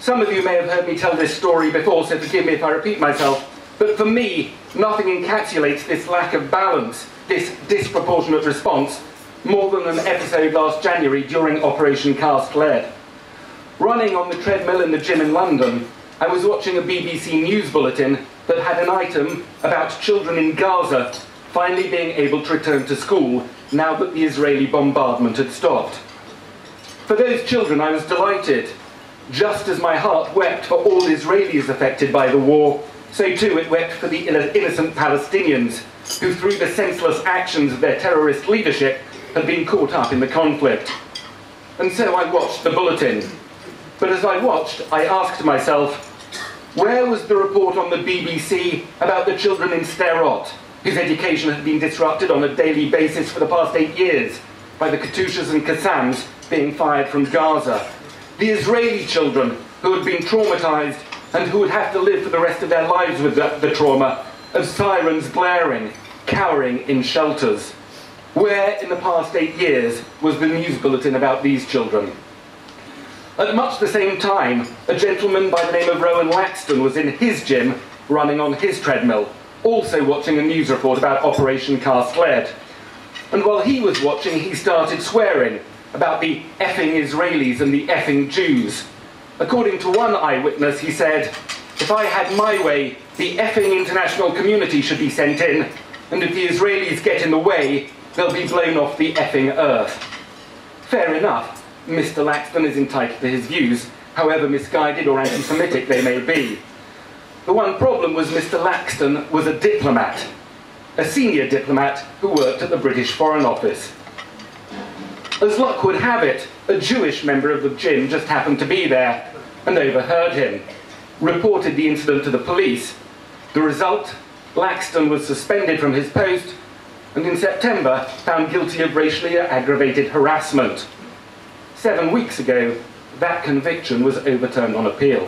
Some of you may have heard me tell this story before, so forgive me if I repeat myself, but for me, nothing encapsulates this lack of balance, this disproportionate response, more than an episode last January during Operation Cast Lead. Running on the treadmill in the gym in London, I was watching a BBC News bulletin that had an item about children in Gaza finally being able to return to school now that the Israeli bombardment had stopped. For those children, I was delighted. Just as my heart wept for all Israelis affected by the war, so too it wept for the innocent Palestinians who, through the senseless actions of their terrorist leadership, had been caught up in the conflict. And so I watched the bulletin. But as I watched, I asked myself, where was the report on the BBC about the children in Sderot, whose education had been disrupted on a daily basis for the past 8 years by the Katyushas and Qassams being fired from Gaza? The Israeli children who had been traumatized and who would have to live for the rest of their lives with the trauma of sirens blaring, cowering in shelters. Where in the past 8 years was the news bulletin about these children? At much the same time, a gentleman by the name of Rowan Laxton was in his gym, running on his treadmill, also watching a news report about Operation Cast Lead. And while he was watching, he started swearing about the effing Israelis and the effing Jews. According to one eyewitness, he said, "If I had my way, the effing international community should be sent in, and if the Israelis get in the way, they'll be blown off the effing earth." Fair enough. Mr. Laxton is entitled to his views, however misguided or anti-Semitic they may be. The one problem was Mr. Laxton was a diplomat, a senior diplomat who worked at the British Foreign Office. As luck would have it, a Jewish member of the gym just happened to be there and overheard him, reported the incident to the police. The result, Laxton was suspended from his post and in September found guilty of racially aggravated harassment. 7 weeks ago, that conviction was overturned on appeal.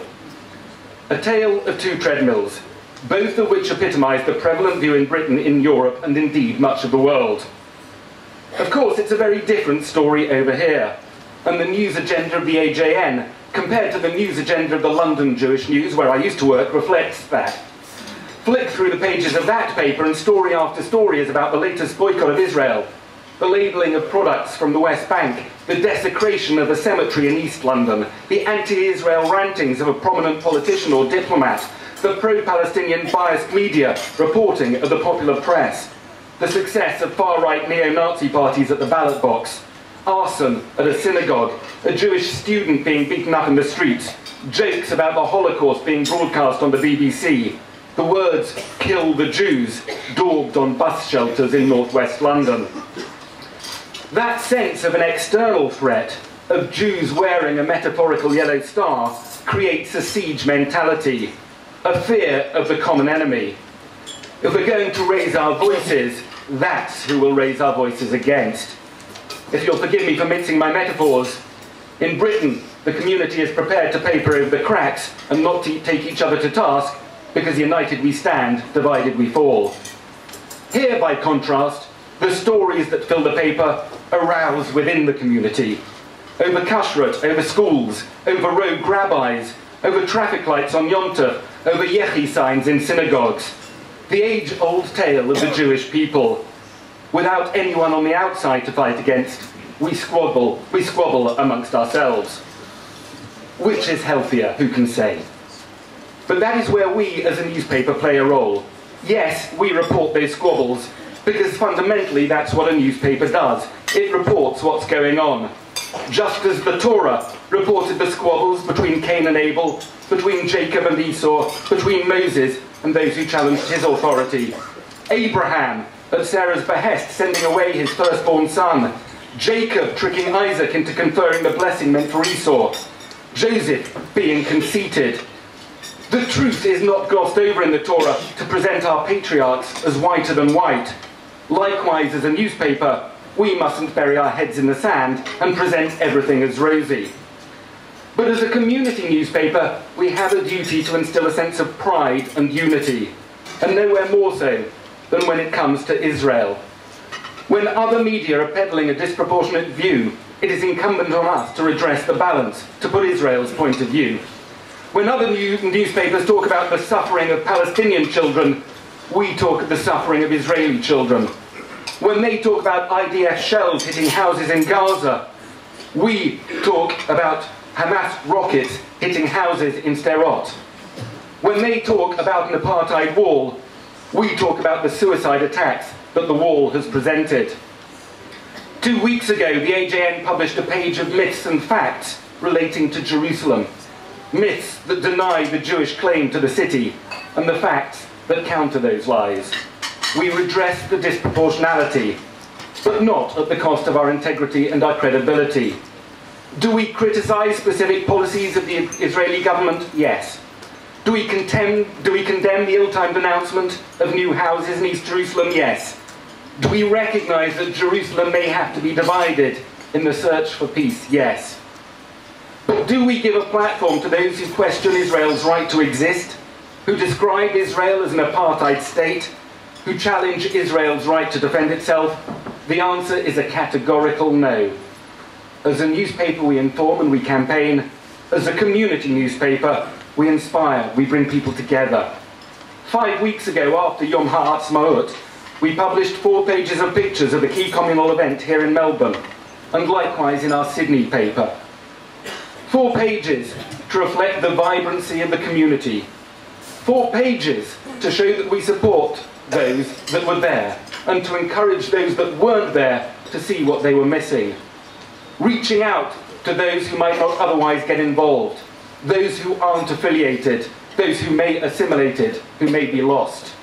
A tale of two treadmills, both of which epitomise the prevalent view in Britain, in Europe, and indeed much of the world. Of course, it's a very different story over here, and the news agenda of the AJN, compared to the news agenda of the London Jewish News, where I used to work, reflects that. Flick through the pages of that paper and story after story is about the latest boycott of Israel, the labelling of products from the West Bank, the desecration of a cemetery in East London, the anti-Israel rantings of a prominent politician or diplomat, the pro-Palestinian biased media reporting of the popular press, the success of far-right neo-Nazi parties at the ballot box, arson at a synagogue, a Jewish student being beaten up in the streets, jokes about the Holocaust being broadcast on the BBC, the words "kill the Jews" daubed on bus shelters in northwest London. That sense of an external threat, of Jews wearing a metaphorical yellow star, creates a siege mentality, a fear of the common enemy. If we're going to raise our voices, that's who we'll raise our voices against. If you'll forgive me for mixing my metaphors, in Britain, the community is prepared to paper over the cracks and not to take each other to task, because united we stand, divided we fall. Here, by contrast, the stories that fill the paper arouse within the community. Over kashrut, over schools, over rogue rabbis, over traffic lights on Yom Tov, over Yechi signs in synagogues. The age-old tale of the Jewish people. Without anyone on the outside to fight against, we squabble amongst ourselves. Which is healthier, who can say? But that is where we, as a newspaper, play a role. Yes, we report those squabbles, because fundamentally that's what a newspaper does. It reports what's going on. Just as the Torah reported the squabbles between Cain and Abel, between Jacob and Esau, between Moses and those who challenged his authority. Abraham, at Sarah's behest, sending away his firstborn son. Jacob tricking Isaac into conferring the blessing meant for Esau. Joseph being conceited. The truth is not glossed over in the Torah to present our patriarchs as whiter than white. Likewise, as a newspaper, we mustn't bury our heads in the sand and present everything as rosy. But as a community newspaper, we have a duty to instill a sense of pride and unity, and nowhere more so than when it comes to Israel. When other media are peddling a disproportionate view, it is incumbent on us to redress the balance, to put Israel's point of view. When other newspapers talk about the suffering of Palestinian children, we talk of the suffering of Israeli children. When they talk about IDF shells hitting houses in Gaza, we talk about Hamas rockets hitting houses in Sderot. When they talk about an apartheid wall, we talk about the suicide attacks that the wall has presented. 2 weeks ago, the AJN published a page of myths and facts relating to Jerusalem. Myths that deny the Jewish claim to the city, and the facts that counter those lies. We redress the disproportionality, but not at the cost of our integrity and our credibility. Do we criticize specific policies of the Israeli government? Yes. Do we condemn the ill-timed announcement of new houses in East Jerusalem? Yes. Do we recognize that Jerusalem may have to be divided in the search for peace? Yes. But do we give a platform to those who question Israel's right to exist, who describe Israel as an apartheid state, who challenge Israel's right to defend itself? The answer is a categorical no. As a newspaper, we inform and we campaign. As a community newspaper, we inspire, we bring people together. 5 weeks ago, after Yom HaAtzmaut, we published 4 pages of pictures of a key communal event here in Melbourne, and likewise in our Sydney paper. 4 pages to reflect the vibrancy of the community. 4 pages to show that we support those that were there, and to encourage those that weren't there to see what they were missing. Reaching out to those who might not otherwise get involved, those who aren't affiliated, those who may assimilate it, who may be lost.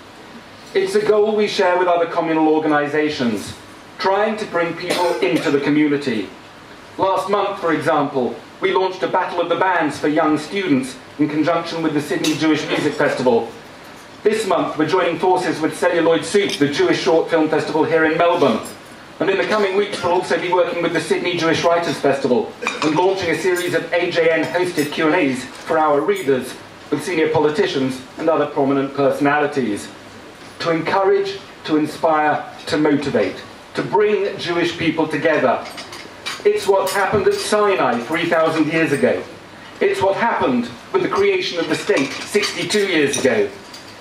It's a goal we share with other communal organisations, trying to bring people into the community. Last month, for example, we launched a Battle of the Bands for young students in conjunction with the Sydney Jewish Music Festival. This month, we're joining forces with Celluloid Soup, the Jewish Short Film Festival here in Melbourne. And in the coming weeks, we'll also be working with the Sydney Jewish Writers' Festival and launching a series of AJN-hosted Q&As for our readers with senior politicians and other prominent personalities. To encourage, to inspire, to motivate, to bring Jewish people together. It's what happened at Sinai 3,000 years ago. It's what happened with the creation of the state 62 years ago.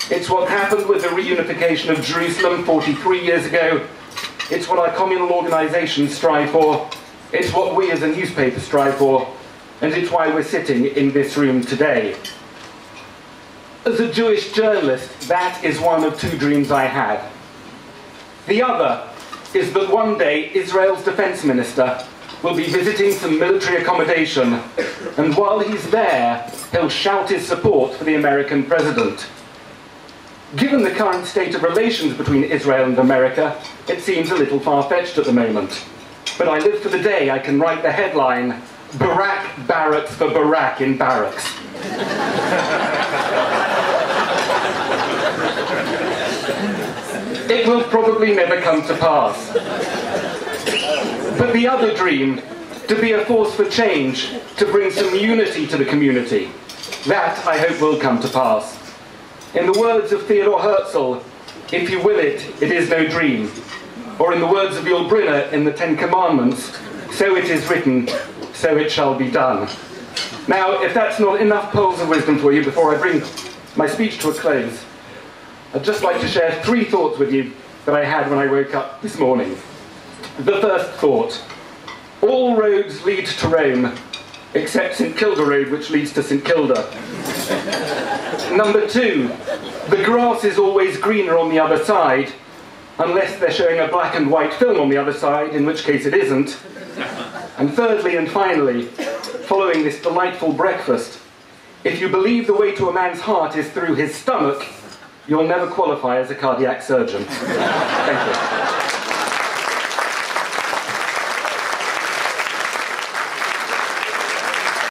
It's what happened with the reunification of Jerusalem 43 years ago. It's what our communal organisations strive for. It's what we as a newspaper strive for. And it's why we're sitting in this room today. As a Jewish journalist, that is one of 2 dreams I had. The other is that one day Israel's defence minister will be visiting some military accommodation, and while he's there, he'll shout his support for the American president. Given the current state of relations between Israel and America, it seems a little far-fetched at the moment. But I live for the day I can write the headline, "Barak Barracks for Barak in Barracks." It will probably never come to pass. But the other dream, to be a force for change, to bring some unity to the community, that I hope will come to pass. In the words of Theodor Herzl, if you will it, it is no dream. Or in the words of Yul Brynner in the 10 Commandments, so it is written, so it shall be done. Now, if that's not enough pearls of wisdom for you before I bring my speech to a close, I'd just like to share 3 thoughts with you that I had when I woke up this morning. The first thought, all roads lead to Rome, except St Kilda Road, which leads to St Kilda. Number 2, the grass is always greener on the other side, unless they're showing a black and white film on the other side, in which case it isn't. And thirdly and finally, following this delightful breakfast, if you believe the way to a man's heart is through his stomach, you'll never qualify as a cardiac surgeon. Thank you.